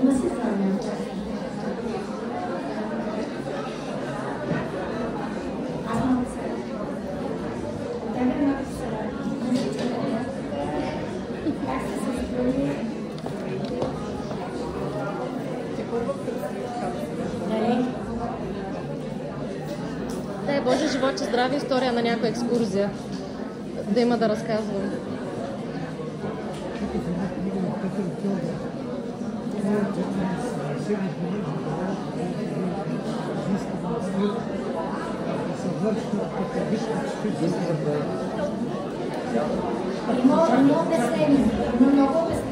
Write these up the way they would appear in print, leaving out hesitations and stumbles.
Има си това. Аз много се радвам. От тебе много се радвам. Как се състои? Нали? Дай Боже, живот и здраве, история на някоя екскурзия. Да има да разказвам. Има обяснение. Има много обяснение.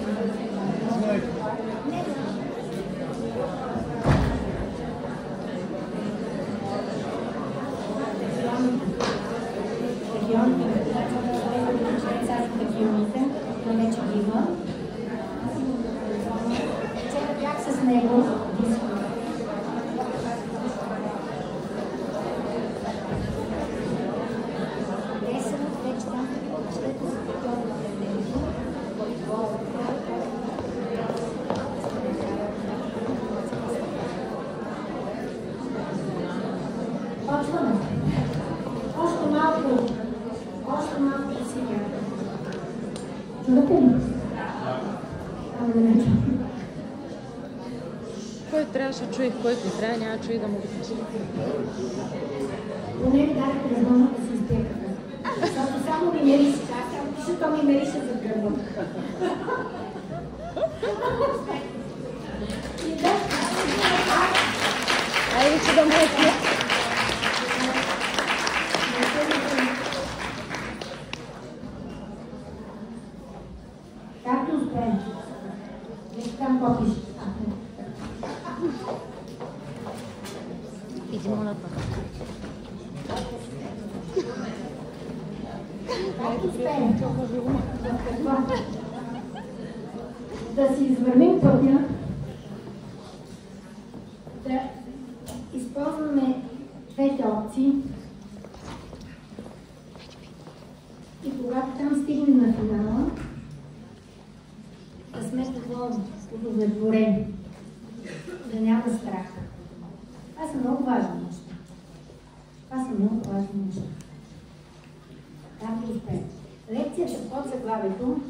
С него почваме. Още малко сега. Чувате ли? Който трябваше да чуе, който не трябва, няма чуе да му го чуе. Поне ми дадете възможност да се изпекате. Защото само ми мирише. Аз само пиша, то ми мирише за гърба. Айде, че да му е пия. Както успеем. Виж там по-пише. Иди, моля, Както успеем. Да си извървим пътя, да използваме двете опции и когато там стигнем на финала, да сме удовлетворени, да няма страх. Това са много важни неща. Както успеем. Лекцията под заглавието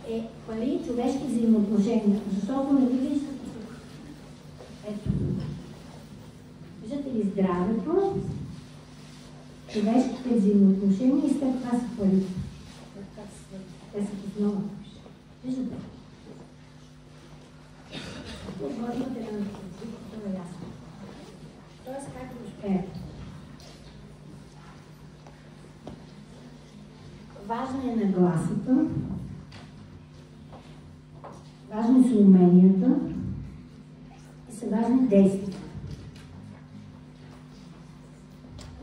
е пари и човешки взаимоотношения, защото не ви виждате тук. Ето. Виждате ли здравето, човешките взаимоотношения и след това са парите. Те са в основата. Виждате? Тук имате да напишете, това е ясно. Тоест как да успеем. Важна е нагласата, важни са уменията и са важни действия.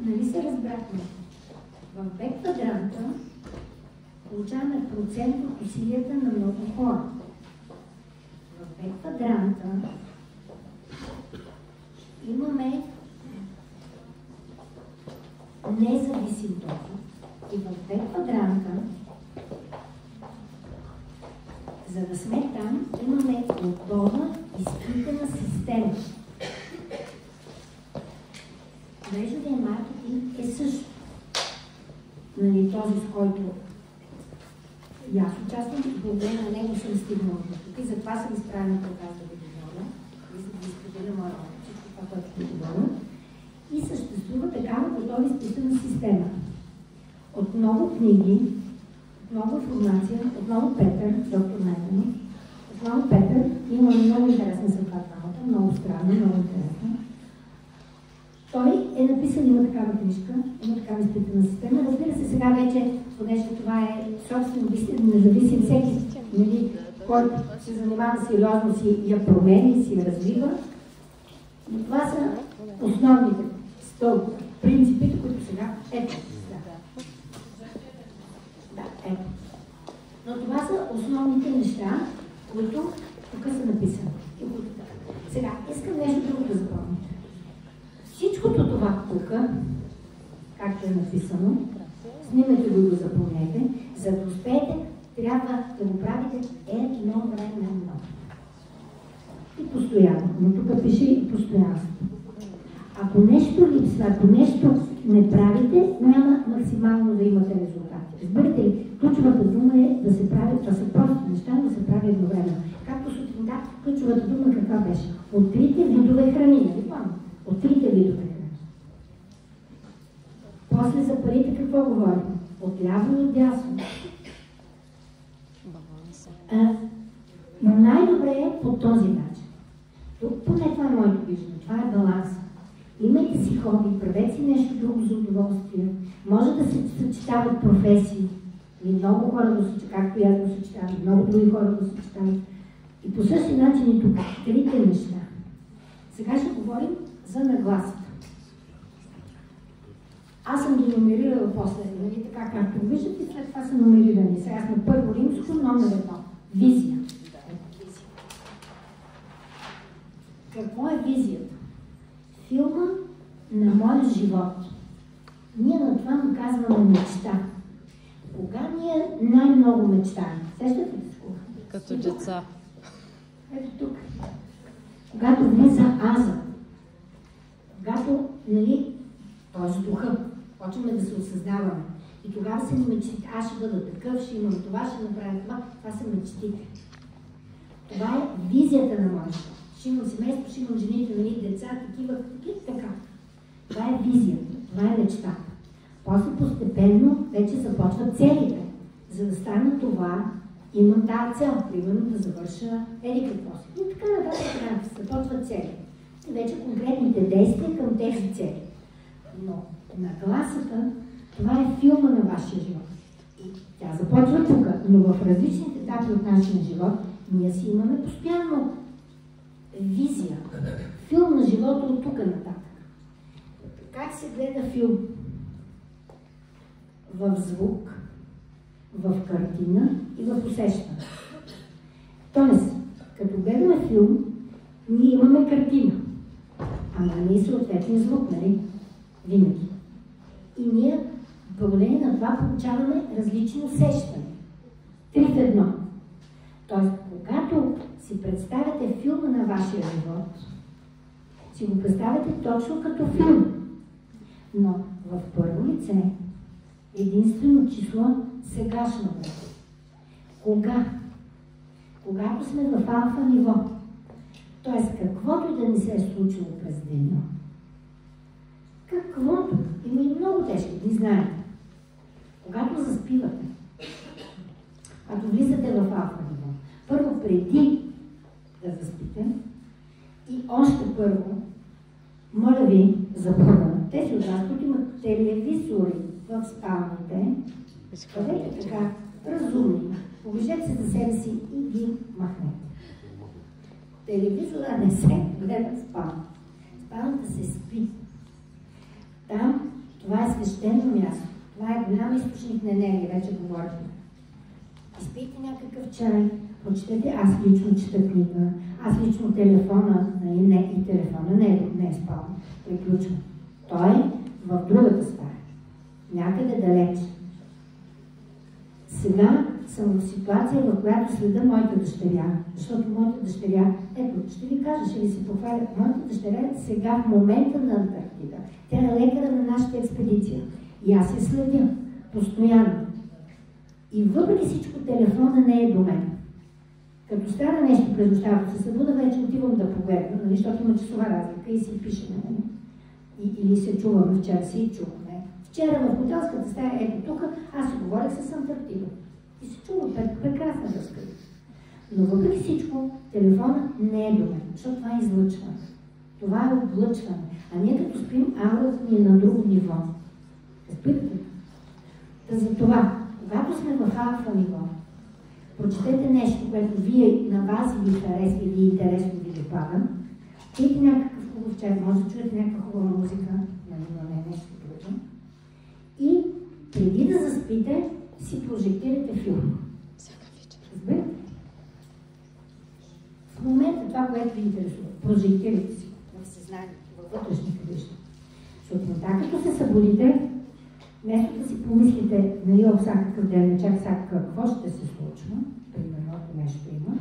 Нали се разбрахме? В Б квадранта получаваме процент от усилията на много хора. В Б квадранта имаме независим доход. И в Б квадранта, за да сме там, имаме отдолна изпитана система. Мрежовия маркетинг е също. Нали, този, с който и аз участвам, и благодарение на него съм стигнала до тук. И затова съм изправена пред вас да ви говоря. И за да ви споделя моя опит, всичко това, което ви говоря. И съществува такава готова изпитана система. От много книги, от много информация, отново Петър, доктор Найденов, отново Петър, има много интересна за това работа, много странна, много интересна. Той е написал, има такава книжка, има такава изпитана система. Разбира се, сега вече, понеже това е собствено независим всеки, нали, който се занимава сериозно, си я променя, си я развива. Но това са основните стълб, принципите, които сега ето. Ето. Но това са основните неща, които тук са написани. Сега, искам нещо друго да запомните. Всичкото това тук, както е написано, снимете го и го запомнете, за да успеете, трябва да го правите едновременно. И постоянно, но тук пише и постоянство. Ако нещо липсва, ако нещо не правите, няма максимално да имате резултати. Разбирате ли? Ключовата дума е да се прави, това са просто неща, но да се прави едновременно. Както сутринта, ключовата дума каква беше? От трите видове храни, нали помня? От трите видове храни. После за парите какво говорим? От ляво и от дясно. Но най-добре е по този начин. Поне това е моето виждане. Това е баланса. Имайте си хоби, правете си нещо друго за удоволствие. Може да се съчетават професии. И много хора го съчетават, както и аз го съчетавам, много други хора го съчетават. И по същия начин и тук. Трите неща. Сега ще говорим за нагласата. Аз съм ги номерирала после, нали, така както го виждате, след това са номерирани. Сега сме първо римско, номер 1. Визия. Какво е визията? Филма на моя живот. Ние на това му казваме мечта. Кога ние най-много мечтаем? Сещате ли се кога? Като деца. Ето тук. Когато влиза аза. Когато, нали, т.е. духа, почваме да се осъзнаваме. И тогава са ни мечтите. Аз ще бъда такъв, ще имам това, ще направя това. Това са мечтите. Това е визията на моя живот. Ще имам семейство, ще имам жените, нали, деца, такива, така. Това е визията, това е мечтата. После постепенно вече започват целите. За да стане това, имам тази цел, примерно да завърша какво си. И така нататък започват цели. И вече конкретните действия към тези цели. Но нагласата, това е филма на вашия живот. И тя започва тук, но в различните етапи от нашия живот ние си имаме постоянно визия. Филм на живота от тук нататък. Как се гледа филм? В звук, в картина и в усещане. Тоест, като гледаме филм, ние имаме картина. Ама ние съответния звук, нали? Винаги. И ние, благодарение на това, получаваме различни усещания. 3 в 1. Тоест, когато си представяте филма на вашия живот, си го представяте точно като филм. Но в първо лице единствено число сегашно време. Кога? Когато сме в алфа ниво. Тоест, каквото и да ни се е случило през деня, каквото, има и много тежки, не знаете. Когато заспивате, когато влизате в алфа ниво, първо преди да заспите и още първо, моля ви, забравя, тези от вас, които имат телевизори в спалните, бъдете така разумни, погрижете се за себе си и ги махнете. Телевизора не се гледа в спалната. Спалната се спи. Там това е свещено място. Това е голям източник на енергия, вече говорихме. Изпийте някакъв чай, прочетете, аз лично чета книга, аз лично телефона, не, и телефона не е спална, приключвам. Той е в другата стая, някъде далеч. Сега съм в ситуация, в която следа моята дъщеря, защото моята дъщеря, ето, ще ви кажа, ще ви се похваля, моята дъщеря е сега в момента на Антарктида. Тя е лекара на нашата експедиция. И аз я следя постоянно. И въпреки всичко телефона не е до мен. Като стана нещо през нощта, ако се събуда, вече отивам да погледна, нали, защото има часова разлика и си пише на мен. Или се чуваме, вчера си чуваме. Вчера в хотелската стая, ето тук, аз си говорих с Антарктида. И се чувам, прекрасна връзка. Но въпреки всичко, телефона не е до мен, защото това е излъчване. Това е облъчване. А ние като спим, аурата ни е на друго ниво. Разбирате? Та за това, когато сме в алфа ниво, прочетете нещо, което вие на вас ви харесва и ви интересно ви допада, пийте някакъв хубав чай, може да чуете някаква хубава музика, но не нещо друго. И преди да заспите, си прожектирате филм. Разбирате? В момента това, което ви интересува, прожектирате си в съзнанието, във вътрешните виждания. Сутринта, като се събудите, вместо да си помислите, нали, всякакъв ден, чак какво ще се случва, примерно, ако нещо има,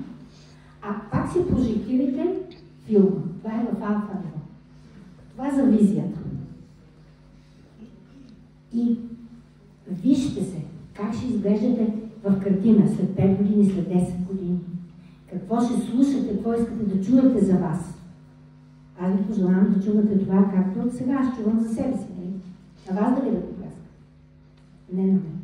а пак си прожектирате филма. Това е в алфа ниво. Това е за визията. И вижте се, как ще изглеждате в картина след 5 години, след 10 години. Какво ще слушате, какво искате да чуете за вас. Аз ви пожелавам да чувате това, както от сега аз чувам за себе си. Не? На вас да ви да попляска. Не на мен.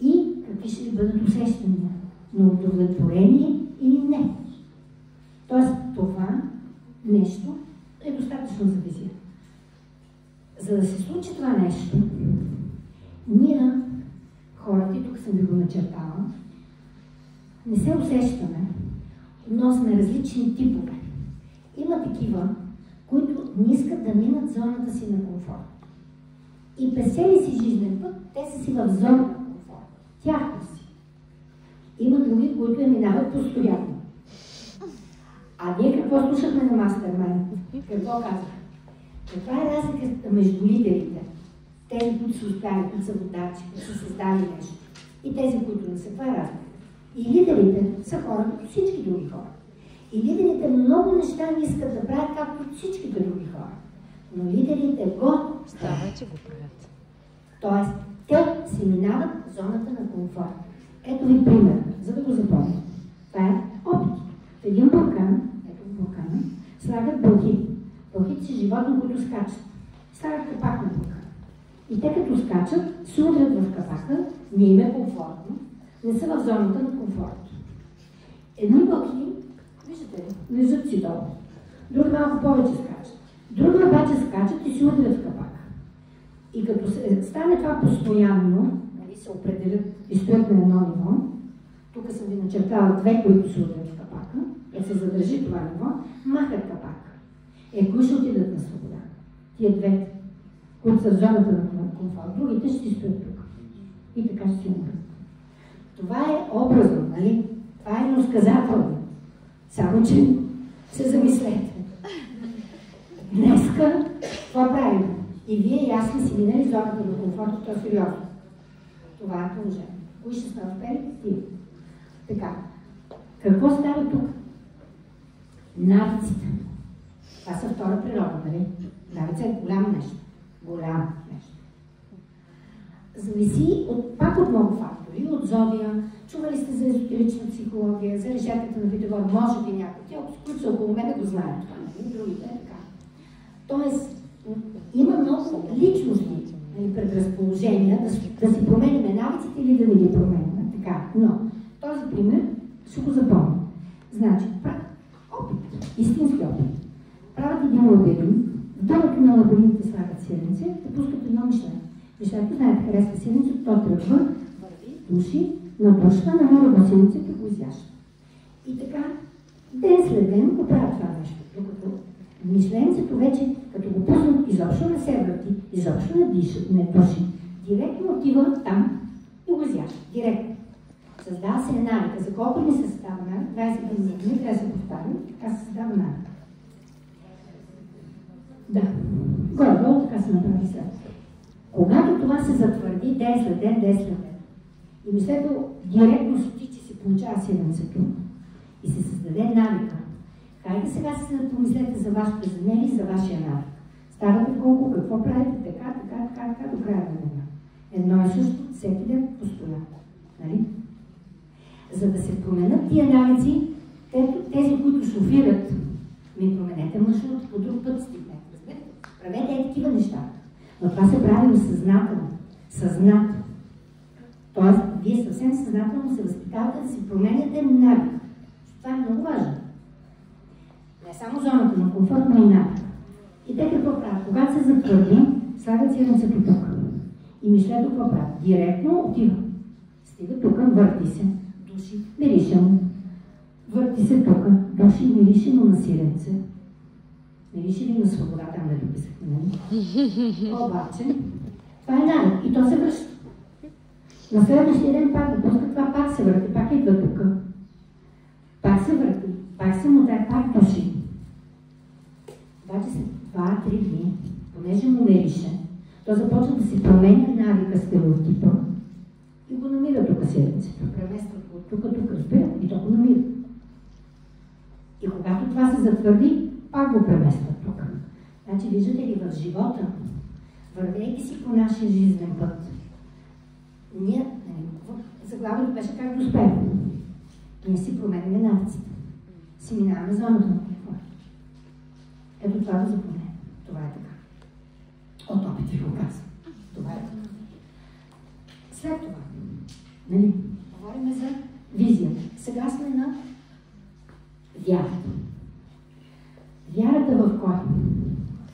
И какви ще ви бъдат усещания? На удовлетворение или не? Тоест, това нещо е достатъчно за визия. За да се случи това нещо, ние, хората, и тук съм ви го начертала, не се усещаме, но сме различни типове. Има такива, които не искат да минат зоната си на комфорт. И през целия си жизнен път, те са си в зона на комфорт. Тяхно си. Има други, които я минават постоянно. А ние какво слушахме на Мастермайнд? Какво казах? Каква е разликата между лидерите? Тези, които са успяли, които са водачи, които са създали нещо. И тези, които не са. Това е разлика. И лидерите са хора, като всички други хора. И лидерите много неща не искат да правят, както от всичките други хора. Но лидерите го става, че го правят. Тоест, те си минават зоната на комфорт. Ето ви пример, за да го запомня. Това е опит. В един буркан, ето в буркана, слагат бълхи. Бълхите са животни, които скачат. Слагат капак на буркана. И те като скачат, се удрят в капака, не им е комфортно, не са в зоната на комфорт. Едни бълхи, виждате ли, лежат си долу. Други малко повече скачат. Други обаче скачат и се удрят в капака. И като стане това постоянно, нали, се определят и стоят на едно ниво, тук съм ви начертала две, които се удрят в капака, се задържи това ниво, махат капака. Кои ще отидат на свобода? Тия двете, които са в зоната на комфорт. Другите ще си стоят тук. И така ще си умрат. Това е образно, нали? Това е разказателно. Само, че се замислете. Днеска, какво правим? И вие и аз сме си минали зоната на комфорта, то е сериозно. Това е положение. Кои ще сме успели? Ти. Така. Какво става тук? Навиците. Това са втора природа, нали? Навица е голямо нещо. Голямо нещо. Зависи пак от много фактори, от зодия. Чували сте за езотерична психология, за решетката на Питагор, може би някои. Те, които са около мен, го знаят това, нали? Другите е така. Тоест, има много личностни предразположения да си променим навиците или да не ги променим. Така. Но този пример ще го запомня. Значи, опит, истински опит. Правят един лабиринт, в долата на лабиринта слагат сирене, да пускат едно мишлене. Мишленето, знаете, харесва сиренцето, то тръгва, върви, души, надушва, намира сиренцето и го изяща. И така, ден след ден го правят това нещо. Докато мишленцето вече, като го пуснат, изобщо не се върти, изобщо не души. Директно отива там и го изяща. Директно. Създава се навика. За колко ни се създава навика? 20 минути. Не трябва да се повтарям, така се създава навика. Да. Горе-долу така се направи след. Когато това се затвърди ден след ден, и мислето директно се тичи, се получава сиренцето и се създаде навика. Хайде сега се помислете за вашето ежедневие и за вашия навик. Ставате колко, какво правите, така, до края на деня. Едно е също, всеки ден, постоянно. Нали? За да се променят тия навици, тези, които шофират, ми променете маршрут, по друг път стигнете. Правете такива неща. Но това се прави съзнателно. Съзнато. Тоест, вие съвсем съзнателно се възпитавате да си променяте навик. Това е много важно. Не само зоната на комфорт, но и навик. И те какво правят? Когато се затвърди, слагат сиренцето тук. И мишлето какво правят? Директно отива. Стига тук, върти се, души, мирише му. Върти се тук, души, мирише му на сиренце. Мирише ли на свобода, там да ви писахме, нали? Обаче, това е навик и то се връща. На следващия ден пак да пуска това, пак се върти, пак идва тук. Пак се върти, пак се мотае, пак души. Обаче след 2-3 дни, понеже му мирише, то започва да се променя навика стереотипа и го намира тук сиренцето. Премества го тук, разбира, и то го намира. И когато това се затвърди, пак го преместват тук. Значи, виждате ли, в живота, вървейки си по нашия жизнен път, ние, заглавието беше как да успеем. Ние си променяме навиците. Си минаваме зоната на комфорт. Ето това да запомнем. Това е така. От опит ви го казвам. Това е така. След това, нали, говорим за визията. Сега сме на вярата. Вярата в кой?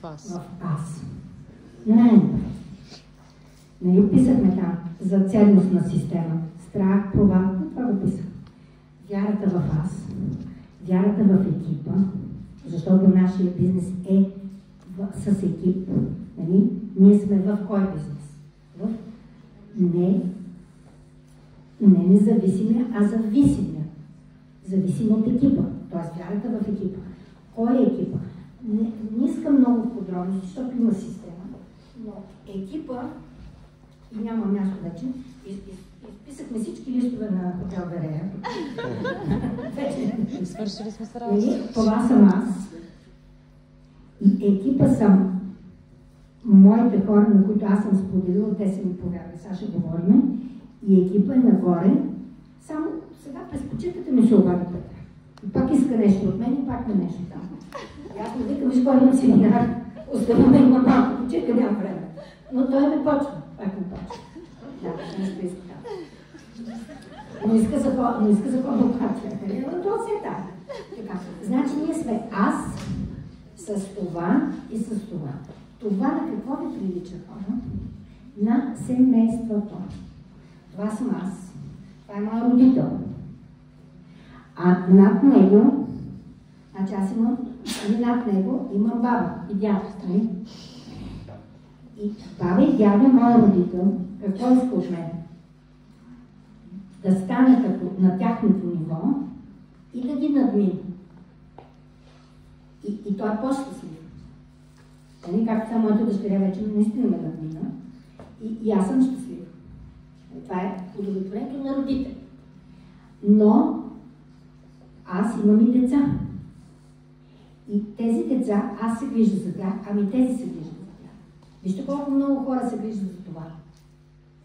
В аз. Най-напред. Нали, описахме там за ценностна система. Страх, провал, това го писах. Вярата в аз, вярата в екипа, защото нашия бизнес е с екип. Нали? Ние сме в кой бизнес? В не независимия, а зависимия. Зависим от екипа, т.е. вярата в екипа. Кой е екипа? Не искам много подробности, защото има система, но екипа, и няма място вече, изписахме всички листове на хотел Верея. Свършили сме с работа. Това съм аз. И екипа съм моите хора, на които аз съм споделила, те са ми повярвали, сега ще говорим. И екипа е нагоре. Само сега през почивката ми се обади Петър. И пак иска нещо от мен и пак на нещо там. И аз му викам, виж кой имам семинар, оставаме има малко почивка, няма време. Но той ме почва. Пак ме почва. Да, нещо иска там. Но иска за по-богатия. Но то се е така. Значи ние сме аз с това и с това. Това на какво ви прилича, хора? На семейството. Това съм аз. Това е моят родител. А над него, значи аз имам, над него имам баба и дядо. И баба и дядо, моят родител, какво иска от мен? Да стане като на тяхното ниво и да ги надмина. И той е по-щастлив. Както само моята дъщеря вече наистина ме надмина. И аз съм щастлива. Това е удовлетворението на родите. Но аз имам и деца. И тези деца, аз се грижа за тях, ами тези се грижат за тях. Вижте колко много хора се грижат за това.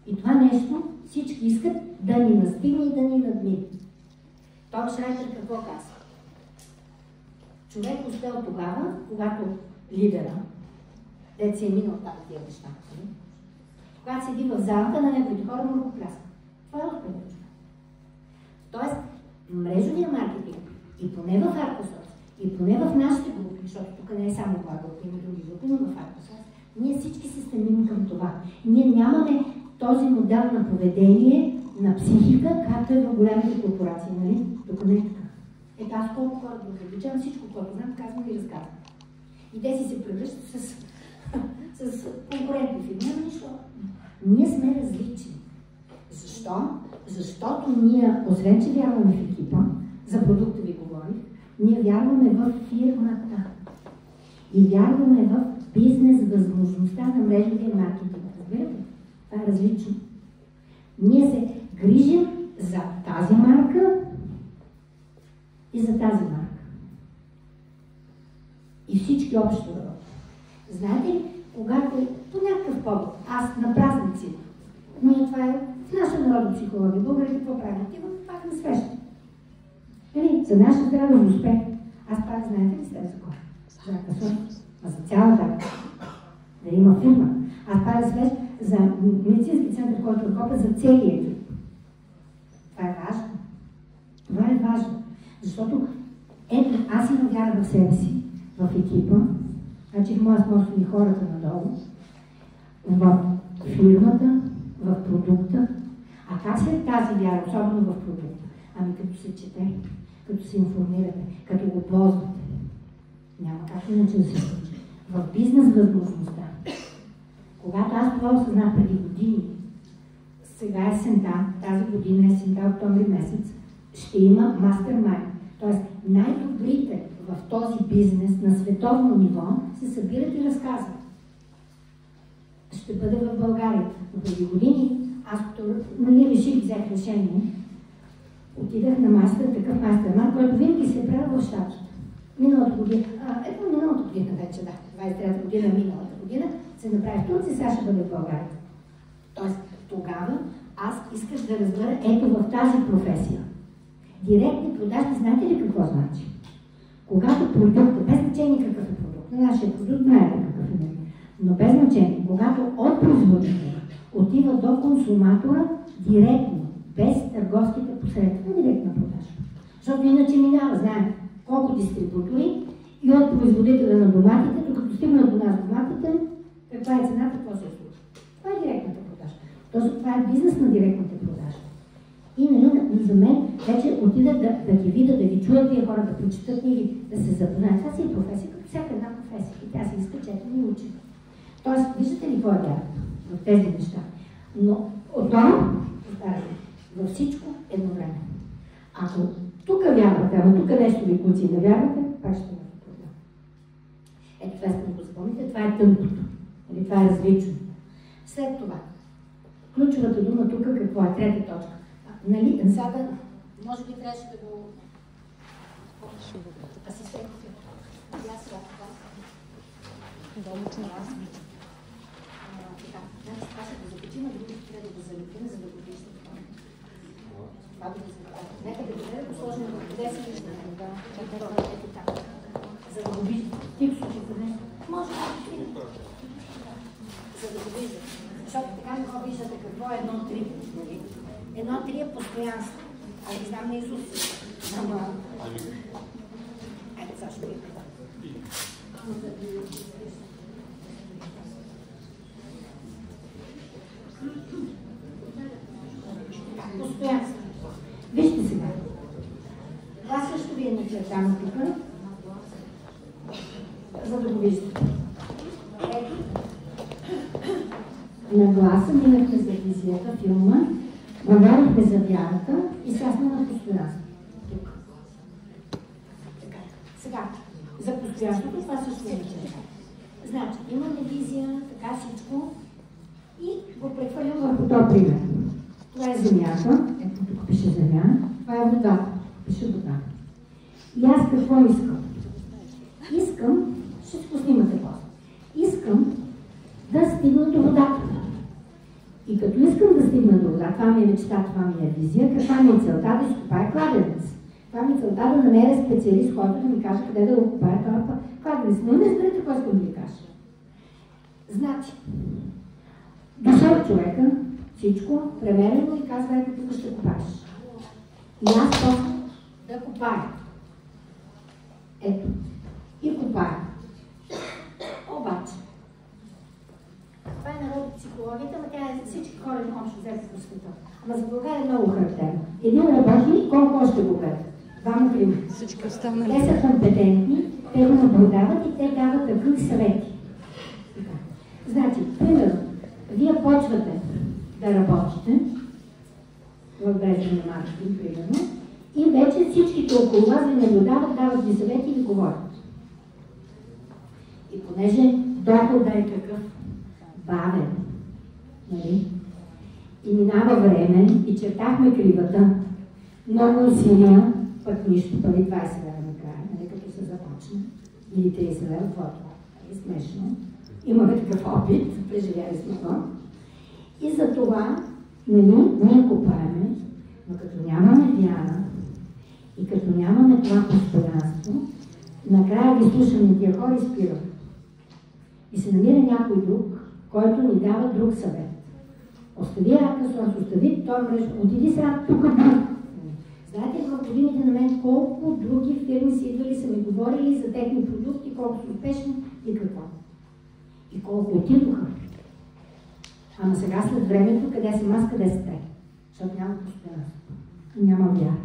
И това нещо всички искат да ни настигне и да ни надмине. Том Шрайтер какво казва? Човек успел тогава, когато лидера, дет се е минал тази тия неща, когато седи в залата, на неговите хора му ръкопляска. Това е успел. Тоест, мрежовия маркетинг, и поне в Аркосос, и поне в нашите групи, защото тук не е само това група, има други групи, но в Аркосос, ние всички се стремим към това. Ние нямаме този модел на поведение, на психика, както е в големите корпорации, нали? Тук не е така. Ето аз колко хора да обичам, всичко, което знам, казвам и разказвам. И те си се превръщат с конкурентни фирми, но нищо. Ние сме различни. Защо? Защото ние, освен че вярваме в екипа, за продукта ви говорих, ние вярваме в фирмата. И вярваме в бизнес възможността на мрежовия маркетинг. Разбирате? Това е различно. Ние се грижим за тази марка и за тази марка. И всички общо работят. Знаете ли, когато по някакъв повод, аз на празници, ние това е в наша народна психология, българите какво правят? Отиват пак на свеща. За нашата здраве да успех. Аз пак знаете ли сте за кой? За Аркосос. А за цялата. Да има фирма. Аз пак да свещ за медицински център, който откопа за целия екип. Това е важно. Това е важно. Защото ето, аз имам вяра в себе си, в екипа, значи в моя спонсор и хората надолу, в фирмата, в продукта. А как след тази вяра, особено в продукта? Ами като се чете, като се информирате, като го ползвате. Няма как иначе да се случи. В бизнес възможността. Когато аз това осъзнах преди години, сега е есента, тази година е есента, октомври месец, ще има мастермайнд. Тоест най-добрите в този бизнес на световно ниво се събират и разказват. Ще бъде в България. Но преди години, аз като реших, взех решение, отидах на такъв мастермайнд, който винаги се е правил в щатите. Миналата година вече, да, 23-та година, миналата година, се направи в Турция, сега ще бъде в България. Тоест, тогава аз исках да разбера, ето в тази професия. Директни продажби, знаете ли какво значи? Когато продукта, без значение какъв е продукт, на нашия продукт знаете какъв е, но без значение, когато от производителя отива до консуматора директно, без търговските посредства, директна продажба. Защото иначе минава, знаем колко дистрибутори и от производителя на доматите, докато стигнат до нас доматите, каква е цената, какво се случва. Това е директната продажба. Тоест, това е бизнес на директните продажби. И за мен вече отидат да ги видят, да ги чуят тия хора, да прочитат книги, да се запознаят. Това си е професия, като всяка една професия. И тя се иска, чета и учи. Тоест, виждате ли какво е вярата в тези неща? Но отново, повтарям, във всичко едновременно. Ако тук вярвате, ама тук нещо ви куци да вярвате, пак ще имате проблем. Ето това искам да го запомните, това е тънкото. Или това е различно. След това, ключовата дума тук какво е? Трета точка. Нали, сега, може би трябваше да го... Асистентите. Я сега това. Това ще го запечим, а другите трябва да го залепим, за да го виждате. Това да го запечим. Нека да бъде да го сложим в къде се вижда. Ето така. За да го виждате. Тих случай за нещо. Може да го виждате. За да го виждате. Защото така не го виждате какво е 1-3. 1-3 е постоянство. Аз не знам на Исус. Ама... Ето сега ще видите. Постоянство. Вижте сега. Това също ви е начертано тук, за да го виждате. Ето. На гласа минахме за визията, филма, говорихме за вярата и сега сме на постоянство. Тук. Сега, за постоянството това също е начертано. Значи, имаме визия, така всичко и го прехвърлям върху този пример. Това е земята, ето тук пише земя, това е водата, пише вода. И аз какво искам? Искам, ще го снимате после, искам да стигна до водата. И като искам да стигна до вода, това ми е мечта, това ми е визия, каква ми е целта да изкопая кладенец. Това ми е целта да намеря специалист, който да ми каже къде да го копая това кладенец. Но не знаете какво искам да ви кажа. Значи, дошъл човека, всичко, премерено и казва, ето тук ще копаеш. И аз почвам да копая. Ето. И копая. Обаче, това е народопсихологията, но тя е за всички хора общо взето по света. Ама за България е много характерно. Един работник, колко още го гледа? Двама прима. Всички останали. Те са компетентни, те го наблюдават и те дават такъв съвети. Значи, примерно, вие почвате да работите в Брежнев на маркетинг, примерно, и вече всичките около вас ви наблюдават, дават ви съвети и ви говорят. И понеже доходът е какъв бавен, нали? И минава време и чертахме кривата, много усилия, пък нищо, пари 20 лева накрая, нали, като се започне, или 30 лева, това е смешно. Имаме такъв опит, преживяли сме това. И за това, нали, ние копаеме, но като нямаме вяра и като нямаме това постоянство, накрая ги слушаме тия хора и спираме. И се намира някой друг, който ни дава друг съвет. Остави Акасорс, остави той мреж, отиди сега тук друг. Знаете ли в годините на мен колко други фирми са идвали, са ми говорили за техни продукти, колко са успешни и какво. И колко отидоха. Ама сега след времето, къде съм аз, къде сте? Защото няма постоянство. И няма вяра.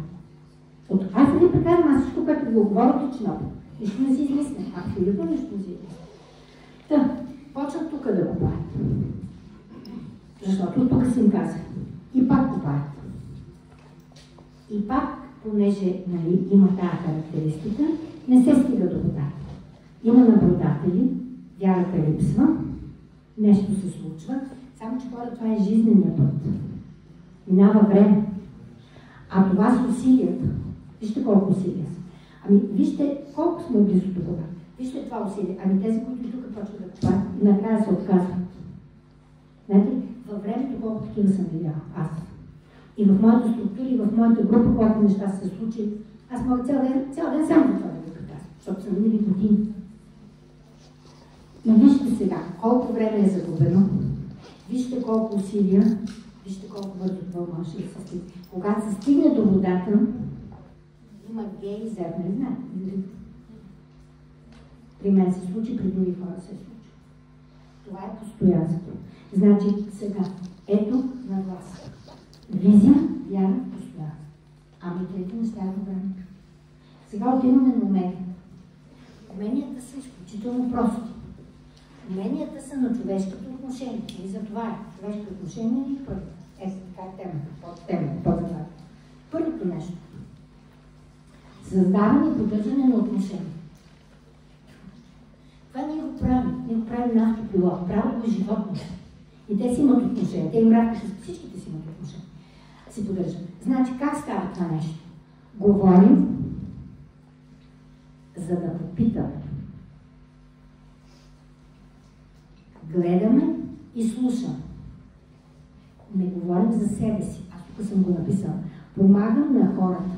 Аз не ви прекарам, аз всичко, което ви говоря, че много. Нищо не си измисля. Абсолютно нищо не си измисля. Та, почват тук да копаят. Защото тук си им казах. И пак копаят. И пак, понеже нали, има тази характеристика, не се стига до водата. Има наблюдатели, вярата липсва, нещо се случва, само че хора, това е жизнения път. Минава време. А това с усилията. Вижте колко усилия са. Ами, вижте колко сме близо до това. Вижте това усилие. Ами тези, които тук почват да купат, накрая се отказват. Знаете, във времето колко такива съм видяла аз. И в моята структура, и в моята група, колко неща се случи, аз мога цял ден само за това да го приказвам, защото съм минали години. И вижте сега, колко време е загубено, вижте колко усилия, вижте колко бързо това може да се стигне. Когато се стигне до водата, има гей зер, не знаете. При мен се случи, при други хора се случи. Това е постоянство. Значи сега, ето на глас. Визия, вяра, постоянство. Ами трети неща е време. Сега отиваме на умения. Уменията са изключително прости. Уменията са на човешките отношения. И за това е човешки отношения и първо. Ето така е темата, по-задача. Първото нещо. Създаване и поддържане на отношения. Това ние го правим. Ние го правим на автопилот. Право го е животно. И те си имат отношения. Те им радват, всичките си имат отношения. Си поддържат. Значи, как става това нещо? Говорим, за да попитаме. Гледаме и слушаме. Не говорим за себе си. Аз тук съм го написала. Помагам на хората.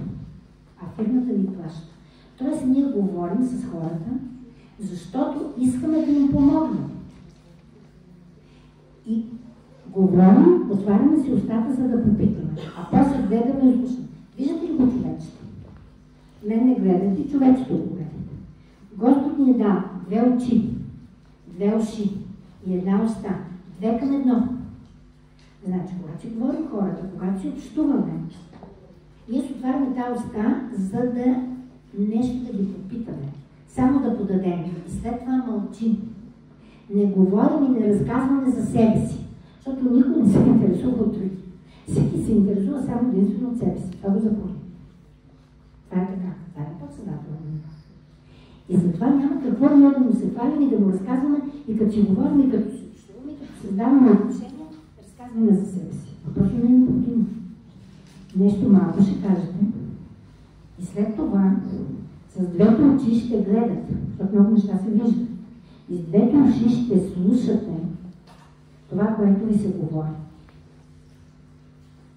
А фирмата ни плаща. Тоест, ние говорим с хората, защото искаме да им помогнем. И говорим, отваряме си устата, за да попитаме. А после гледаме и слушаме. Виждате ли го човечето? Мен не гледате, човечето го гледате. Господ ни е дал две очи, две уши и една уста. Две към едно. Значи, когато си говорим хората, когато си общуваме, ние си отваряме тази уста, за да нещо да ги попитаме. Само да подадем. И след това мълчим. Не говорим и не разказваме за себе си. Защото никой не се интересува от други. Всеки се интересува само единствено от себе си. Това го запомни. Това е така. Това е подсъзнателно. И затова няма какво ние да му се хвалим и да му разказваме и като си говорим и като си общуваме, и като създаваме отношения, разказваме за себе си. Просто не е необходимо. Нещо малко ще кажете. И след това с двете очи ще гледате, защото много неща се виждат. И с двете уши ще слушате това, което ви се говори.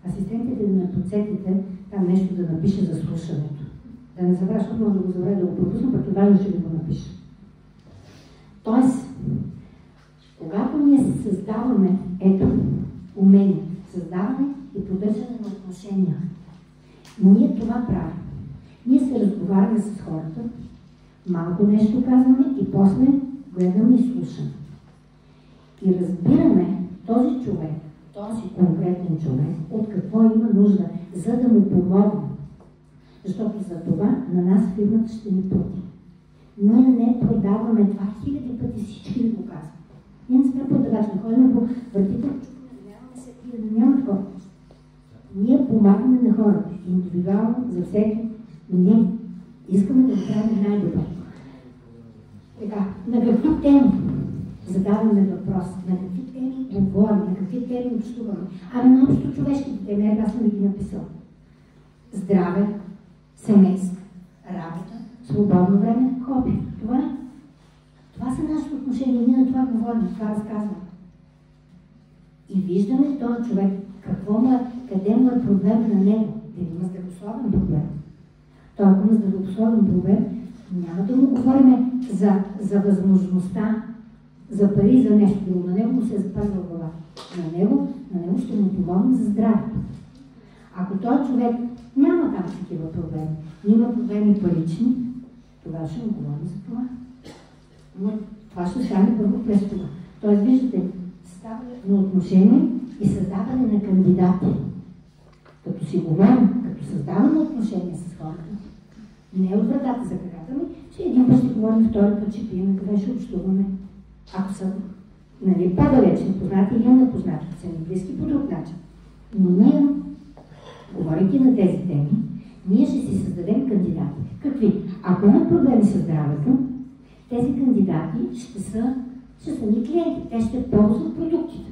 Асистентите да ме подсетите там нещо да напише за слушането. Да не забравя, защото мога да го забравя да го пропусна, пък това ще го напиша. Тоест, когато ние създаваме умение, създаване и поддържане на отношения, ние това правим. Ние се разговаряме с хората, малко нещо казваме и после гледаме и слушаме. И разбираме този човек, този конкретен човек, от какво има нужда, за да му помогне. Защото за това на нас фирмата ще ни плати. Ние не продаваме това, хиляди пъти всички ви го казват. Ние не сме продавачи, не ходим по въртите, нямаме се и да няма такова. Ние помагаме на хората, индивидуално, за всеки. Ние искаме да го правим най-добре. Така, на какви теми задаваме въпрос, на какви теми говорим, на какви теми общуваме. Ами на общо човешките теми, аз съм ви ги написала. Здраве, семейство, работа, свободно време, хоби. Това е. Това са нашите отношения. Ние на това говорим, това разказваме. И виждаме този човек, къде му е проблем на него. Да има здравословен проблем. Той, ако има здравословен проблем, няма да му говорим за възможността, за пари, за нещо. На него му се запазва глава. На него ще му помогнем за здравето. Ако този човек няма там такива проблеми, но има проблеми парични, тогава ще му говорим за това. Но това ще стане първо през това. Тоест, виждате, съставяне на отношения и създаване на кандидати. Като си говорим, като създаваме отношения с хората, не от вратата за краката ми, че един път ще говорим, втори път ще пием, къде ще общуваме. Ако са по-далечни познати или непознати, са ни близки по друг начин. Но ние, говорейки на тези теми, ние ще си създадем кандидати. Какви? Ако имат проблеми с здравето, тези кандидати ще са ни клиенти. Те ще ползват продуктите.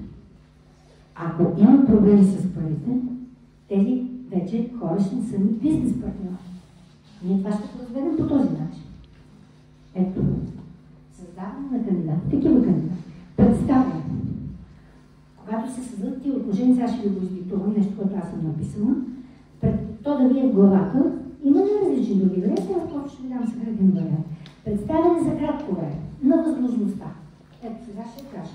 Ако имат проблеми с парите, тези вече хора ще са ни бизнес партньори. Ние това ще го разведем по този начин. Ето, създаване на кандидати, такива кандидати. Представяне. Когато се създадат тия отношения, сега ще ви го издиктувам, нещо, което аз съм написала, пред то да ви е в главата, има различни други варианти, а просто ще ви дам сега един вариант. Представяне за кратко време на възможността. Ето сега ще кажа.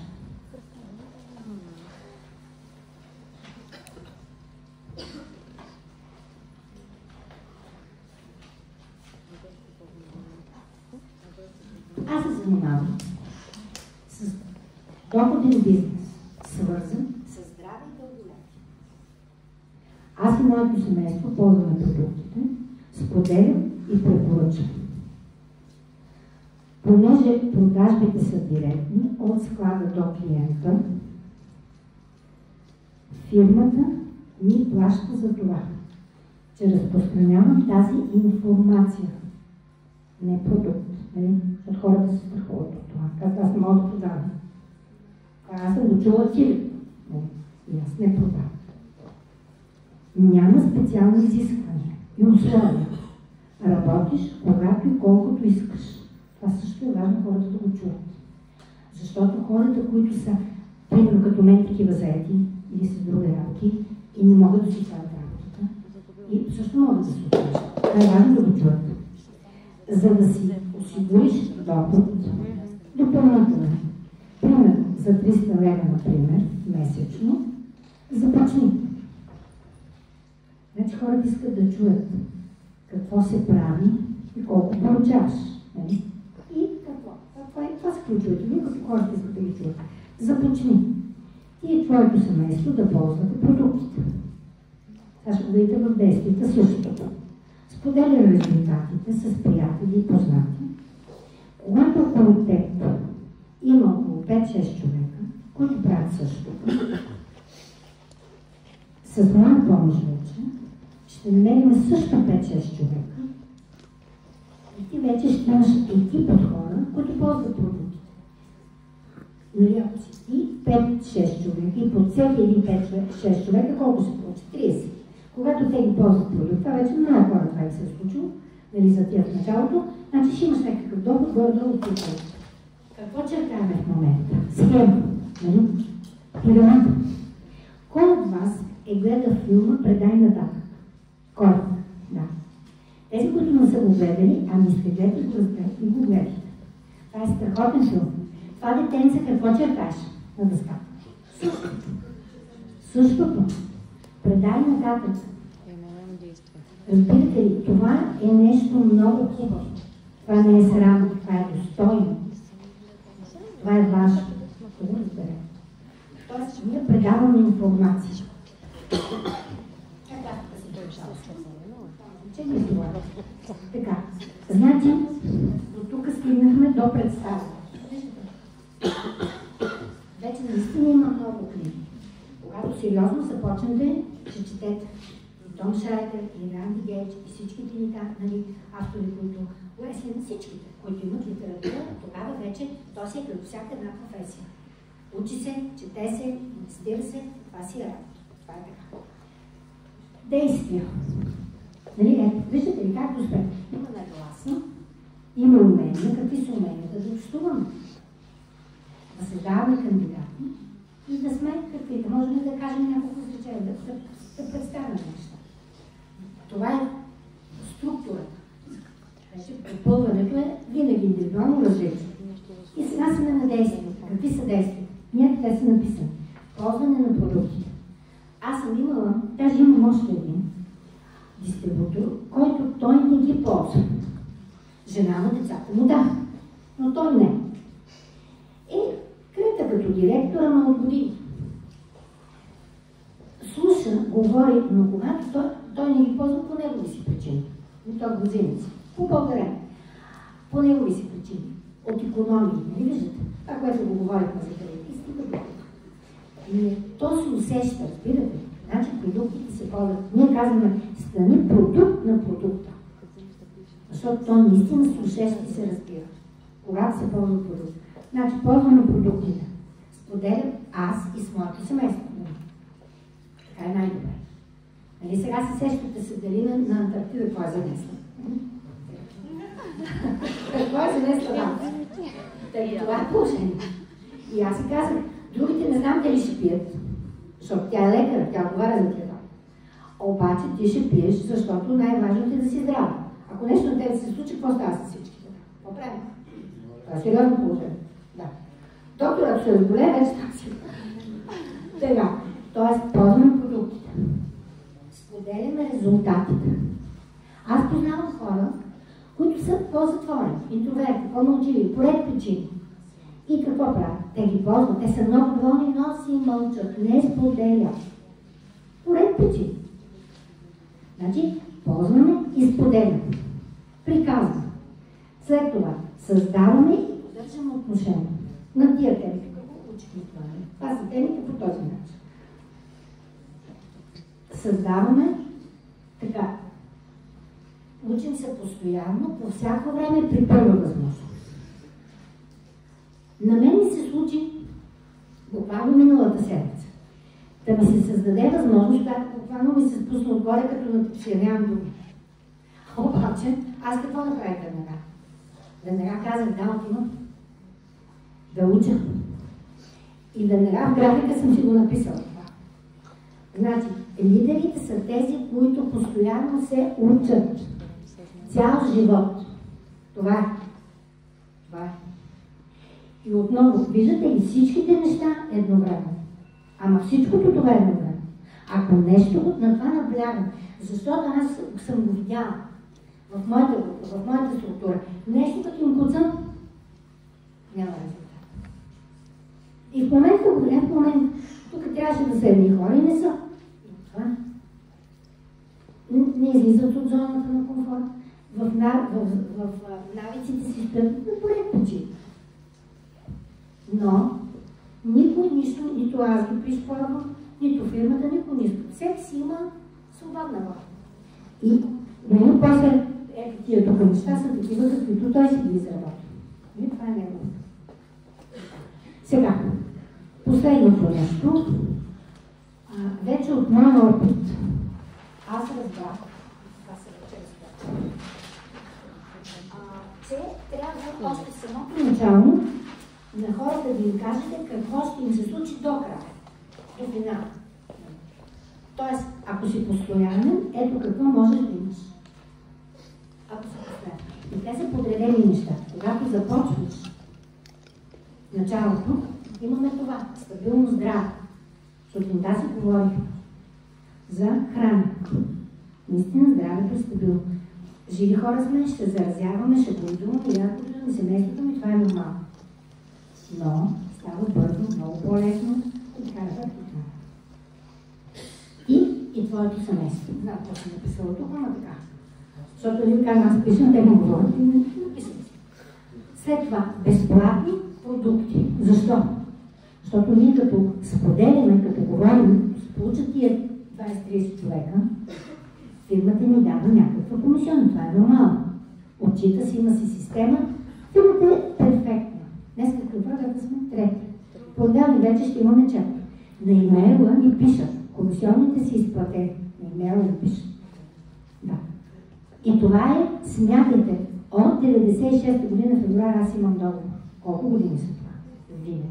Аз се занимавам с доходен бизнес, свързан с здраве и дълголетие. Аз и моето семейство ползваме продуктите, споделям и препоръчам. Понеже продажбите са директни от склада до клиента, фирмата ми плаща за това, че разпространявам тази информация, не продукт. Защото хората се страхуват от това. Казва, аз не мога да продавам. Аз съм го чула цивилно. И аз не продавам. Няма специални изисквания и условия. Работиш, когато и колкото искаш. Това също е важно хората да го чуят. Защото хората, които са, примерно като мен, такива заети или с други работи и не могат да си правят работата, и също могат да се отключат. Това е важно да го чуят. За да си осигуриш доход допълнително. Примерно за 300 лева, например, месечно, започни. Значи хората искат да чуят какво се прави и колко получаваш. И какво? Това са ключовете. Вие като хората искат да ги чуят. Започни. Ти и твоето семейство да ползвате продуктите. Сега ще го видите в действията същото. Споделя резултатите с приятели и познати. Когато около теб има около 5-6 човека, които правят същото, с моя помощ вече ще намерим също 5-6 човека и ти вече ще имаш екип от хора, които ползват продуктите. Нали, ако си ти 5-6 човека и под всеки един 5-6 човека, колко се получи? 30. Когато те ги ползват продукта, вече много хора това се е случило, нали, за тия в началото, значи ще имаш някакъв доход, горе-долу от това. Какво чертаваме в момента? Схема, нали? Пирамида. Кой от вас е гледал филма "Предай нататък"? Кой? Да. Тези, които не са го гледали, ами сте гледали и го гледате. Това е страхотен филм. Това детенце какво черташ на дъската? Същото. Предай нататък. Разбирате ли, това е нещо много хубаво. Това не е срамно, това е достойно. Това е важно. Това разберем. Тоест, ние предаваме информация. Така, значи, до тук стигнахме до представа. Вече наистина има много книги. Когато сериозно започнете, ще четете Том Шайдер и Ранди Гейдж и всичките ни нали, автори, които Уесли, всичките, които имат литература, тогава вече то си е като всяка една професия. Учи се, чете се, инвестира се, това си е работа. Това е така. Действия. Нали, виждате ли как успех? Има нагласа, има умения. Какви са уменията? Да общуваме. Да се даваме кандидати и да сме каквито. Може ли да кажем няколко изречения, да представяме неща. Това е структурата. Препълването е винаги индивидуално различно. И сега сме на действията. Какви са действията? Те са написани. Ползване на продуктите. Аз съм имала, даже имам още един дистрибутор, който той не ги ползва. Жена му, децата му да, но той не. И Крета като директора на от години. Слуша, говори, но когато той не ги ползва по негови си причини. И той годиници. По България. По негови си причини. От икономии. Не виждате? Това, което го говорихме за телевизията. То се усеща, разбирате. Значи продуктите се ползват. Ние казваме, стани продукт на продукта. Защото то наистина се усеща и се разбира. Когато се ползва продукт. Значи ползваме продуктите. Споделям аз и с моето семейство. Така е най-добре. Нали сега се сещате се дали на Антарктида, това е занесла. Какво е замества работа? Това е положение. И аз си казах, другите не знам дали ще пият, защото тя е лекар, тя отговаря за тия. Обаче ти ще пиеш, защото най-важното е да си здрава. Ако нещо на тебе се случи, какво става с всички? Какво правим? Това е сериозно положение. Да. Докторът се разболее, вече става си. Сега, т.е. ползваме продуктите. Споделяме резултатите. Аз познавам хора, които са по-затворени, интроверти, по-мълчави, по ред причини. И какво правят? Те ги ползват, те са много доволни, но си мълчат, не споделят. По ред причини. Значи, ползваме и споделяме. Приказваме. След това създаваме и поддържаме отношения. На тия теми, какво учихме това? Това са темите по този начин. Създаваме така. Учим се постоянно, по всяко време, при първа възможност. На мен ми се случи буквално миналата седмица да ми се създаде възможност, когато буквално ми се спусна отгоре, като на типсия, нямам думи. Обаче, аз какво направих веднага? Веднага казах, да, отивам да уча. И веднага в графика съм си го написала това. Значи, лидерите са тези, които постоянно се учат. Цял живот. Това е. Това е. И отново, виждате ли всичките неща едновременно? Ама всичкото това е едновременно. Ако нещо на това наблягам, защото аз съм го видяла в моята група, в моята структура, нещо като им куцам, няма резултат. И в момента, в момента, тук трябваше да са едни хора и не са. Това не излизат от зоната на комфорт. В навиците си стоят на поред причини. Но никой нищо, нито аз ги пришпорвам, нито фирмата, никой нищо. Всеки си има свободна воля. И после ето тия тук неща са такива, каквито той си ги изработи. И това е неговото. Сега, последното нещо. Вече от моя опит аз разбрах, че трябва още в самото начало на хората да им кажете какво ще им се случи до края, до финала. Тоест, ако си постоянен, ето какво можеш да имаш. Ако си постоянен. И те са подредени неща. Когато започваш началото, имаме това. Стабилно здраве. Сутринта си говорих за храна. Наистина здравето е стабилно. Живи хора сме, ще заразяваме, ще боледуваме, и семейството ми, това е нормално. Но става бързо, много по-лесно и така нататък. И твоето семейство. Знам, какво съм написала тук, но така. Защото ви казвам, аз пишам, те му говорят и не написам. След това, безплатни продукти. Защо? Защото ние като споделяме, като говорим, получат тия 20-30 човека, фирмата ни дава някаква комисион. Това е нормално. Отчита си, има си система. Фирмата е перфектна. Днес като продукта сме трети. По-отделни вече ще имаме чак. На имейла ни пишат. Комисионните си изплатени. На имейла ни пишат. Да. И това е, смятайте, от 96-та година февруари аз имам договор. Колко години са това? Винаги.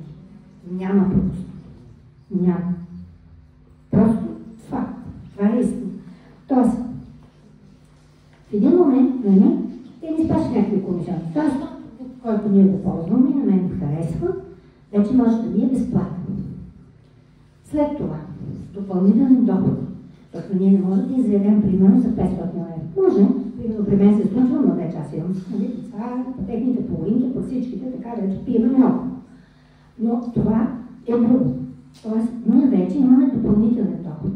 Няма пропуск. Няма. Просто факт. Това е истина. Тоест, в един момент, те ни спрашат някакви комисионни. Тоест, който ние го ползваме и на мен го харесва, вече може да ми е безплатно. След това, допълнителен доход, защото ние не можем да изявим примерно за 500 лева. Може, примерно при мен се случва, но вече аз имам това, по техните половинки, по всичките, така вече пием много. Но това е друго. Тоест, ние вече имаме допълнителен доход.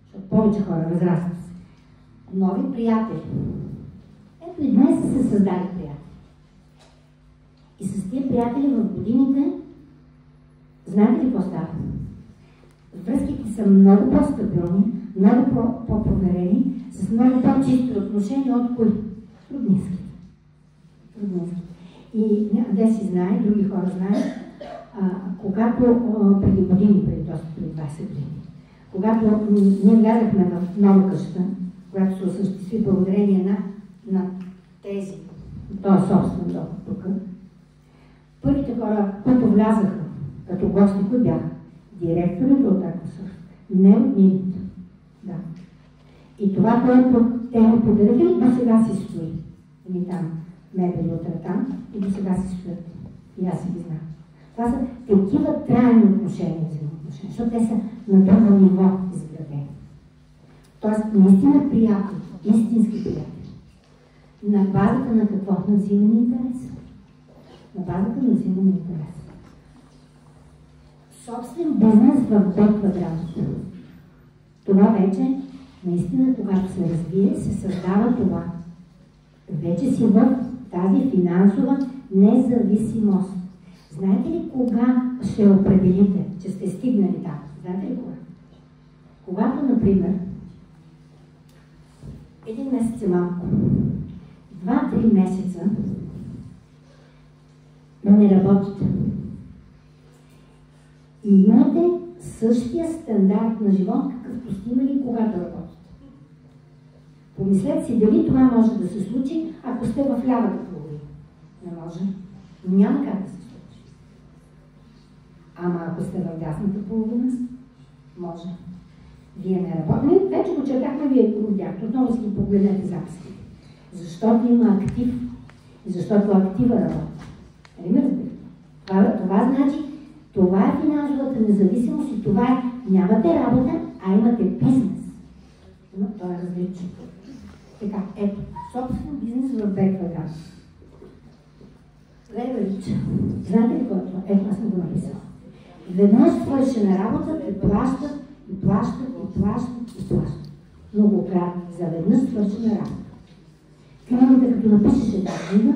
Защото повече хора възрастват се. Нови приятели. Ето и днес са се създали приятели. И с тия приятели в годините, знаете ли какво става? Връзките са много по-стабилни, много по-проверени, с много по-чисти отношения от кои? Труднински. И де си знае, други хора знаят, когато преди години, преди 20 години, когато ние влязахме в нова къща, която се осъществи благодарение на този собствен доход тук, първите хора, които влязаха като гости, които бяха директорите от Акосъв, не от Нивите. Да. И това, което те ми подарили, до сега си стои. И там мебели от Ратан и до сега си стоят. И аз си ги знам. Това са такива трайни отношения, защото те са на друго ниво изградени. Тоест, наистина приятели, истински приятели. На базата на какво? На взаимен интерес. На базата на взаимен интерес. Собствен бизнес в Б квадрат. Това вече, наистина, когато се развие, се създава това. Вече си в тази финансова независимост. Знаете ли кога ще определите, че сте стигнали там? Знаете ли кога? Когато, например, един месец е малко, 2-3 месеца не работите. И имате същия стандарт на живот, какъвто сте имали, когато работите. Помислете си дали това може да се случи, ако сте в лявата половина. Не може. Няма как да се случи. Ама ако сте в дясната половина, може. Вие не работите. Вече го четахме, вие го видяхте. Отново си ги погледнете записките. Защото има актив. И защото актива работи. Нали ме разбирате? Това значи, това е финансовата независимост и това е, нямате работа, а имате бизнес. Но това е различно. Така, ето, собствен бизнес в Б квадрат. Леверидж. Знаете ли какво? Ето, аз съм го написала. Веднъж свърши на работа и плащат, и плащат, и плащат, и плащат. Многократно. За веднъж свърши на работа. Книгата, като напишеш една книга,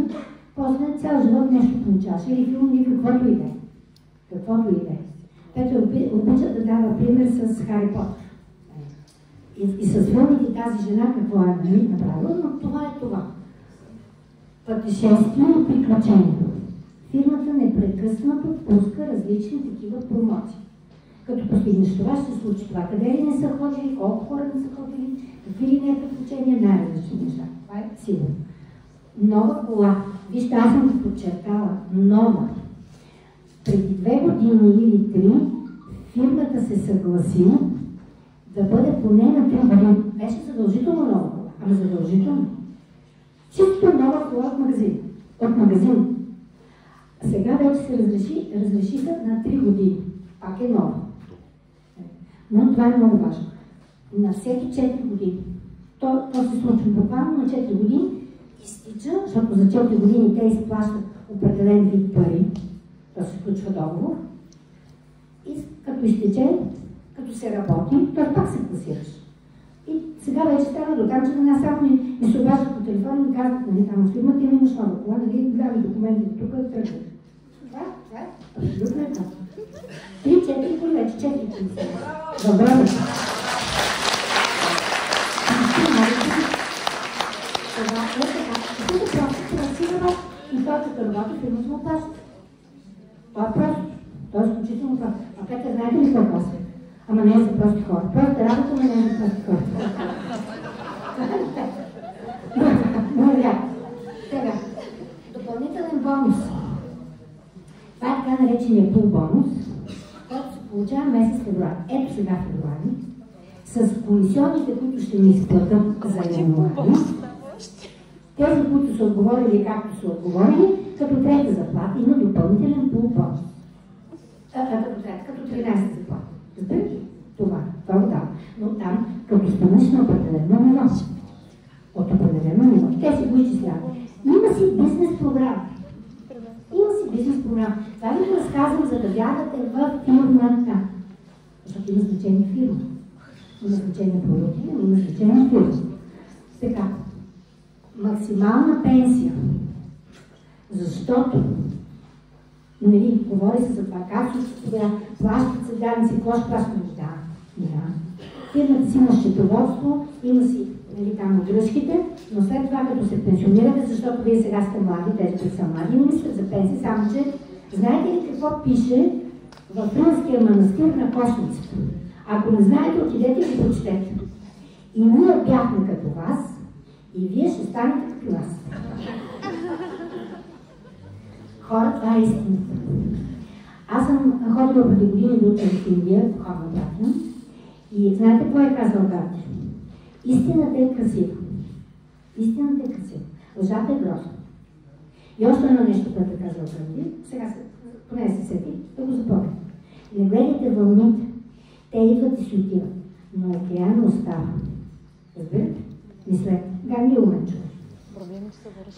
после цял живот нещо получаваш. Или филм, или каквото и да е. Каквото и да е. Петър обича да дава пример с Хари Потър. И с филмите тази жена какво е направила, но това е това. Пътешествие и приключение. Фирмата непрекъснато пуска различни такива промоции. Като постигнеш това, ще се случи това. Къде ли не са ходили, колко хора не са ходили, какви ли не е приключения, най-различни неща. Това е сигурно. Нова кола. Вижте, аз съм го подчертала. Нова. Преди 2 години или 3 фирмата се съгласи да бъде поне на 3 години. Беше задължително нова кола. Ама задължително. Чисто нова кола от магазин. От магазин. Сега вече се разрешиха на 3 години. Пак е нова. Но това е много важно. На всеки 4 години. То се случва буквално на 4 години. Изтича, защото за 4 години те изплащат определен вид пари. То се случва договор. И като изтече, като се работи, то пак се класираш. И сега вече става до там, че на нас само ми се обаждат по телефона и ми казват, нали, там в фирмата имаш нова кола, нали, гледай документите тук, тръгват. Това е абсолютно е така. 3-4 коли вече, 4 коли. Добре. Това е така. Тук просто красива и това като работи, фирмата му плаща. Това е просто. Това е изключително просто. А Петър, знаете ли какво после? Ама не е за прости хора. Просто работа, но не е за прости хора. Сега, допълнителен бонус. Това е така наречения пул бонус, който се получава месец февруари. Ето сега февруари, с комисионите, които ще ми изплатят за януари. Тези, които са отговорили както са отговорили, като трета заплата има допълнителен пул бонус. Като 13 заплата. Разбирате? Това го дава. Но там, като станеш на определено ниво. От определено ниво. Те си го изчисляват. Има си бизнес програма. Това ви го разказвам, за да вярвате в фирмата. Защото има значение фирма. Има значение продукти, има значение фирма. Така. Максимална пенсия. Защото нали, говори се за това, как се плащат се данъци, какво ще плащат? Да. Фирмата си има счетоводство, има си нали, там удръжките, но след това, като се пенсионирате, защото вие сега сте млади, тези, които са млади, не мислят за пенсия, само че знаете ли какво пише в Рилския манастир на Кошницата? Ако не знаете, отидете и го прочетете. И ние бяхме като вас, И вие ще станете като нас. Хора, това е истината. Аз съм ходила преди години да уча в Индия, духовна братя, и знаете какво е казал Ганди? Истината е красива. Истината е красива. Лъжата е грозна. И още едно нещо, което е казал Ганди, сега поне се сети, да го запомня. Не гледайте вълните. Те идват и си отиват, но океана остава. Разбирате? Мислете. Ганди е умен човек.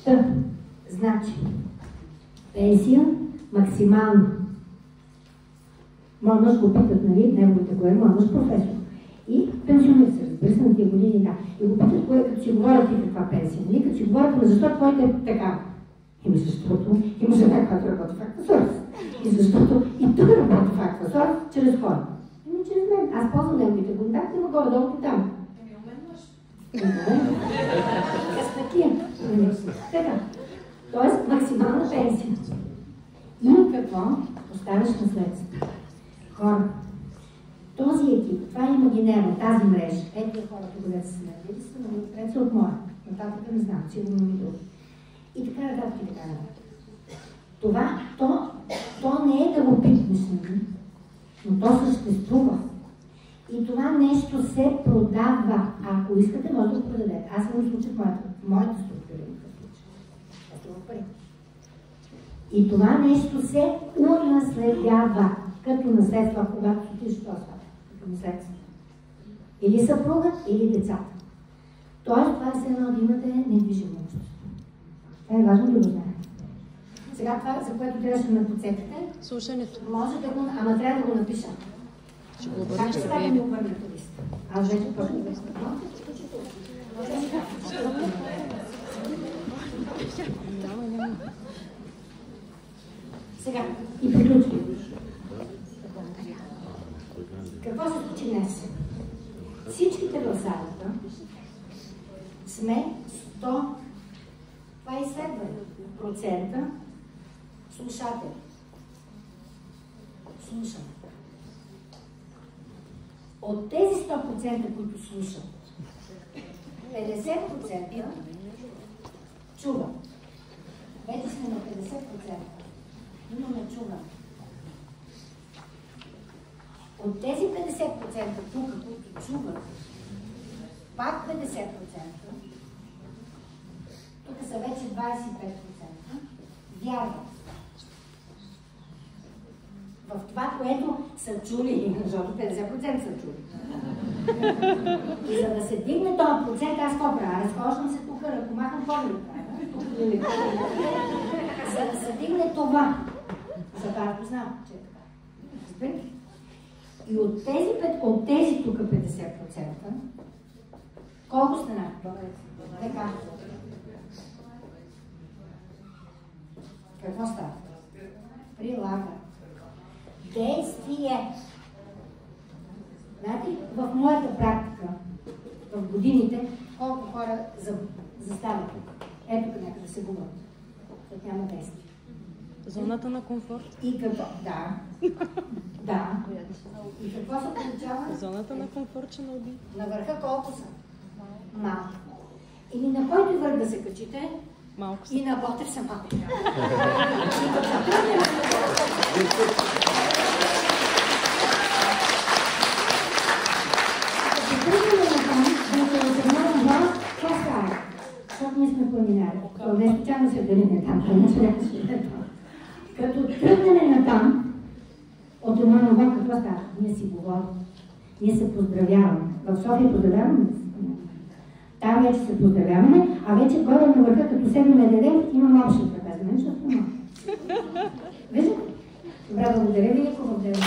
Та, значи, пенсия максимално. Моят мъж го питат, нали, неговите кое, моят мъж професор. И пенсионер се, разбира се, на тия години, да. И го питат, кое, като си говорят и каква пенсия. Нали, като си говорят, защо твоите е така? Ими защото има жена, която работи в Аквасорс. И защото и той работи в Аквасорс чрез хора. Ими чрез мен. Аз ползвам неговите контакти, но горе-долу по там. Еми, у мен мъж. Къснакия. Така. Тоест максимална пенсия. И какво? Оставяш наследство. Хора. Този екип, това е имагинерно, тази мрежа. Ето хората, където са смели, са на отпред от моя. Нататък не знам, сигурно ми друг. И така нататък, и така нататък. Това, то не е да го пипнеш, но то съществува. И това нещо се продава. Ако искате, може да го продадете. Аз съм случай в моята структура. И това нещо се унаследява като наследство, когато отидеш в този свят. Като наследство. Или съпругът, или децата. Тоест, това е все едно да имате недвижимо имущество. Това е важно да го знаете. Сега това, за което трябваше да ме подсетите, слушането. Може да го, ама трябва да го напиша. Ще го обърнеш да да ми обърнете листа? Аз вече почвам да сега, и приключвам. Какво се случи днес? Всичките в залата сме 100, това е изследване, % слушатели. Слушам. От тези 100%, които слушат, 50% чуват. Вече сме на 50%. Имаме чуване. От тези 50% тук, които чуват, пак 50%, тук са вече 25%, вярват. В това, което са чули, защото 50% са чули. И за да се дигне този процент, аз какво правя? Разхождам се тук, ръкомахам по-ли правя. За да се дигне това. За това аз познавам, че е така. Разбирате? И от тези тук 50%, колко сте на? Така. Какво става? Прилага. Действие. Знаете, в моята практика, в годините, колко хора застават тук. Ето къде да се губят. Защото няма действие. Зоната на комфорт. И какво? Да. Да. И какво се получава? Зоната на комфорт, че не уби. На върха колко са? Малко. Или на който върх да се качите? Малко са. И на Ботев са малко. Защото ние сме планинари. Не случайно се вдалиме там. Като тръгнем на там, от едно на оба, какво става? Ние си говорим. Ние се поздравяваме. В София поздравяваме ли се? Там вече се поздравяваме, а вече горе на върха, като седнем да дадем, имаме обща трапеза. Защото има. Виждате? Добре, благодаря ви, благодаря ви.